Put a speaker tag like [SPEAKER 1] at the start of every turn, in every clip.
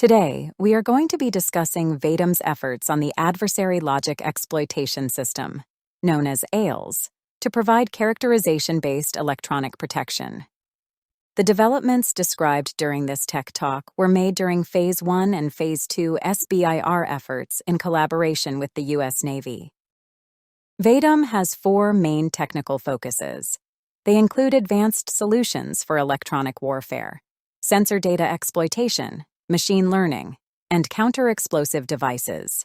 [SPEAKER 1] Today, we are going to be discussing Vadum's efforts on the Adversary Logic Exploitation System, known as AILS, to provide characterization-based electronic protection. The developments described during this tech talk were made during Phase 1 and Phase 2 SBIR efforts in collaboration with the U.S. Navy. Vadum has four main technical focuses. They include advanced solutions for electronic warfare, sensor data exploitation, machine learning, and counter-explosive devices.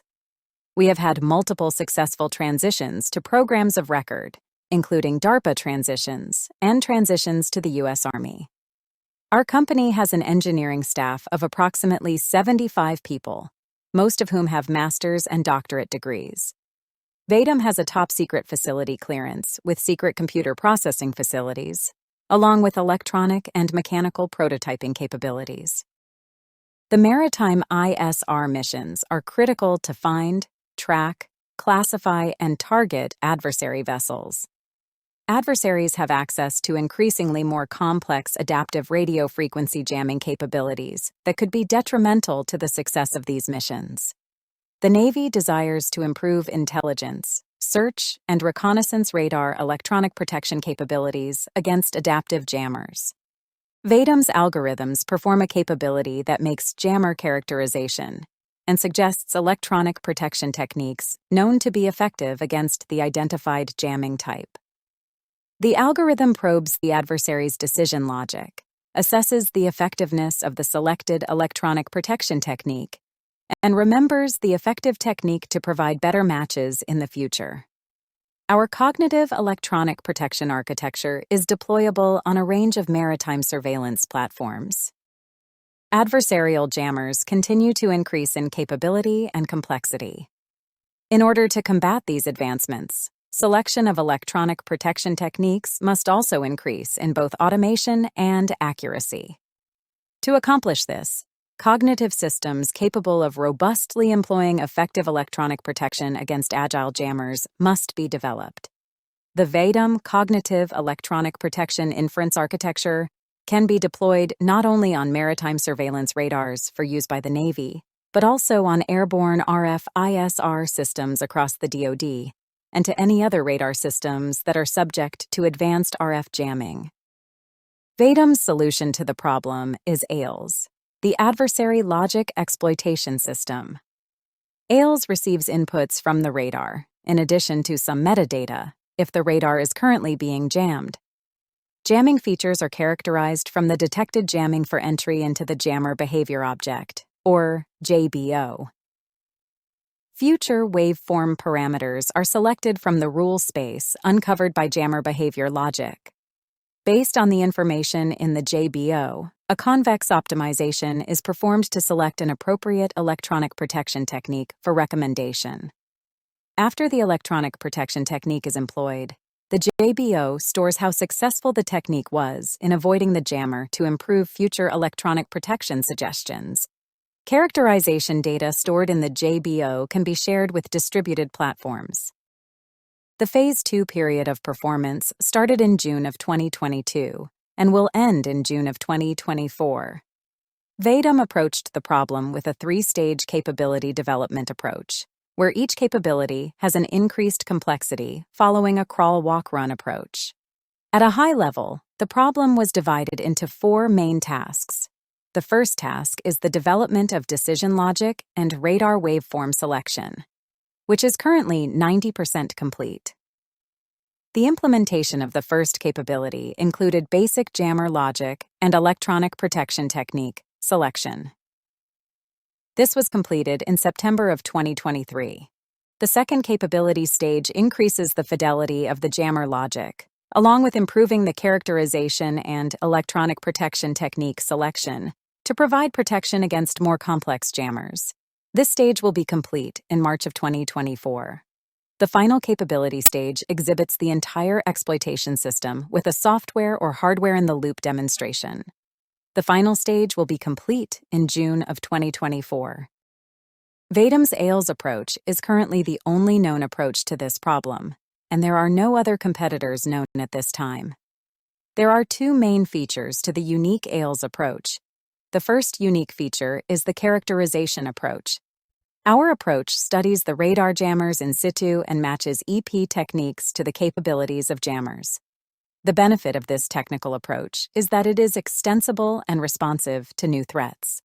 [SPEAKER 1] We have had multiple successful transitions to programs of record, including DARPA transitions and transitions to the U.S. Army. Our company has an engineering staff of approximately 75 people, most of whom have master's and doctorate degrees. Vadum has a top-secret facility clearance with secret computer processing facilities, along with electronic and mechanical prototyping capabilities. The maritime ISR missions are critical to find, track, classify, and target adversary vessels. Adversaries have access to increasingly more complex adaptive radio frequency jamming capabilities that could be detrimental to the success of these missions. The Navy desires to improve intelligence, search, and reconnaissance radar electronic protection capabilities against adaptive jammers. Vadum's algorithms perform a capability that makes jammer characterization and suggests electronic protection techniques known to be effective against the identified jamming type. The algorithm probes the adversary's decision logic, assesses the effectiveness of the selected electronic protection technique, and remembers the effective technique to provide better matches in the future. Our cognitive electronic protection architecture is deployable on a range of maritime surveillance platforms. Adversarial jammers continue to increase in capability and complexity. In order to combat these advancements, selection of electronic protection techniques must also increase in both automation and accuracy. To accomplish this, cognitive systems capable of robustly employing effective electronic protection against agile jammers must be developed. The Vadum Cognitive Electronic Protection Inference Architecture can be deployed not only on maritime surveillance radars for use by the Navy, but also on airborne RF ISR systems across the DoD, and to any other radar systems that are subject to advanced RF jamming. Vadum's solution to the problem is AILS, the Adversary Logic Exploitation System. AILS receives inputs from the radar, in addition to some metadata, if the radar is currently being jammed. Jamming features are characterized from the detected jamming for entry into the jammer behavior object, or JBO. Future waveform parameters are selected from the rule space uncovered by jammer behavior logic. Based on the information in the JBO, a convex optimization is performed to select an appropriate electronic protection technique for recommendation. After the electronic protection technique is employed, the JBO stores how successful the technique was in avoiding the jammer to improve future electronic protection suggestions. Characterization data stored in the JBO can be shared with distributed platforms. The Phase 2 period of performance started in June of 2022 and will end in June of 2024. Vadum approached the problem with a three-stage capability development approach, where each capability has an increased complexity following a crawl-walk-run approach. At a high level, the problem was divided into four main tasks. The first task is the development of decision logic and radar waveform selection, which is currently 90% complete. The implementation of the first capability included basic jammer logic and electronic protection technique selection. This was completed in September of 2023. The second capability stage increases the fidelity of the jammer logic, along with improving the characterization and electronic protection technique selection to provide protection against more complex jammers. This stage will be complete in March of 2024. The final capability stage exhibits the entire exploitation system with a software or hardware-in-the-loop demonstration. The final stage will be complete in June of 2024. Vadum's AILS approach is currently the only known approach to this problem, and there are no other competitors known at this time. There are two main features to the unique AILS approach. The first unique feature is the characterization approach. Our approach studies the radar jammers in situ and matches EP techniques to the capabilities of jammers. The benefit of this technical approach is that it is extensible and responsive to new threats.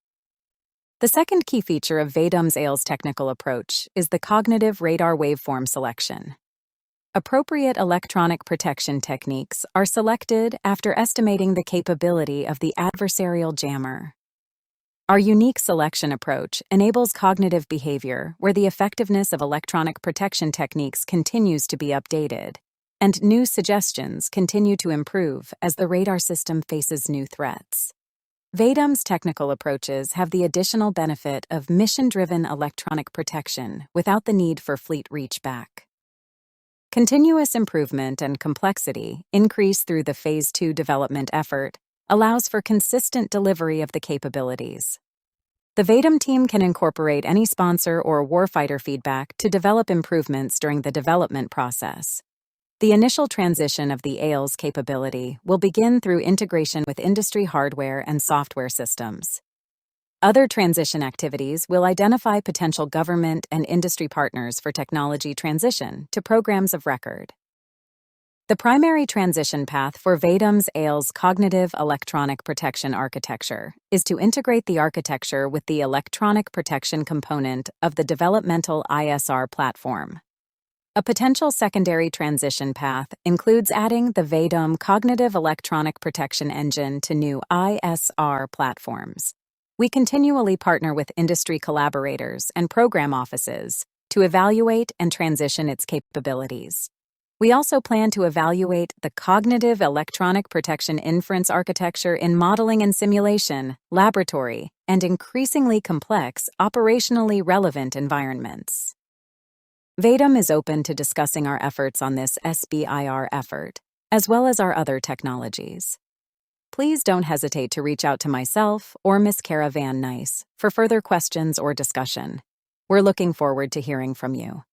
[SPEAKER 1] The second key feature of Vadum's AILS technical approach is the cognitive radar waveform selection. Appropriate electronic protection techniques are selected after estimating the capability of the adversarial jammer. Our unique selection approach enables cognitive behavior where the effectiveness of electronic protection techniques continues to be updated, and new suggestions continue to improve as the radar system faces new threats. Vadum's technical approaches have the additional benefit of mission-driven electronic protection without the need for fleet reach-back. Continuous improvement and complexity, increased through the Phase 2 development effort, allows for consistent delivery of the capabilities. The Vadum team can incorporate any sponsor or warfighter feedback to develop improvements during the development process. The initial transition of the AILS capability will begin through integration with industry hardware and software systems. Other transition activities will identify potential government and industry partners for technology transition to programs of record. The primary transition path for Vadum's AILS cognitive electronic protection architecture is to integrate the architecture with the electronic protection component of the developmental ISR platform. A potential secondary transition path includes adding the Vadum Cognitive Electronic Protection Engine to new ISR platforms. We continually partner with industry collaborators and program offices to evaluate and transition its capabilities. We also plan to evaluate the cognitive electronic protection inference architecture in modeling and simulation, laboratory, and increasingly complex, operationally relevant environments. Vadum is open to discussing our efforts on this SBIR effort, as well as our other technologies. Please don't hesitate to reach out to myself or Ms. Cara Van Nice for further questions or discussion. We're looking forward to hearing from you.